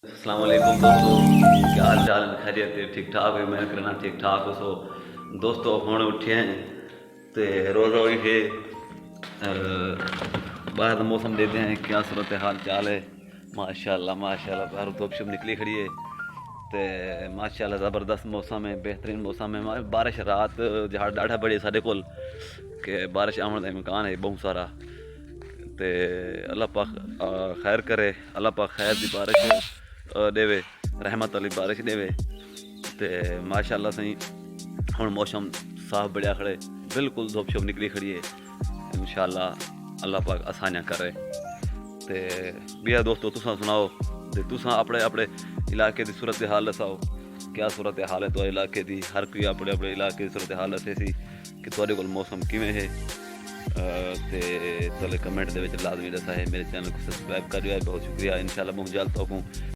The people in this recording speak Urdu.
السلام علیکم دوستو، کیا حال چال؟ خیریت ہے؟ ٹھیک ٹھاک ہے؟ میں کرنا ٹھیک ٹھاک ہو سو دوستو ہوں اٹھے ہیں تے روزہ ہوئی ہے باہر موسم دیتے ہیں کیا صورت حال چال ہے. ماشاءاللہ باہر دھوپ شپ نکلی کھڑی ہے تے ماشاءاللہ زبردست موسم ہے، بہترین موسم ہے. بارش رات جہاں ڈاڑھا بڑی سارے کول کہ بارش آنے کا امکان ہے بہت سارا تے اللہ پاک خیر کرے، اللہ پاک خیر دی بارش دے رحمت والی بارش دے تے ماشاءاللہ سہیں ہن موسم صاف بڑھیا کھڑے، بالکل دھوپ شپ نکلی کھڑی ہے. انشاءاللہ اللہ پاک آسانیاں کرے. تے بیا دوستو تساں سناؤ تے تساں اپنے اپنے علاقے دی صورت حال دساؤ، کیا صورت حال ہے تو علاقے دی. ہر کوئی اپنے اپنے علاقے دی صورت حال دسے سی کہ تھوڑے کول موسم کیویں ہے تے تھوڑے کمنٹ دے وچ لازمی دسا ہے. میرے چینل کو سبسکرائب کر دیا ہے، بہت شکریہ. انشاءاللہ بہت جلد تک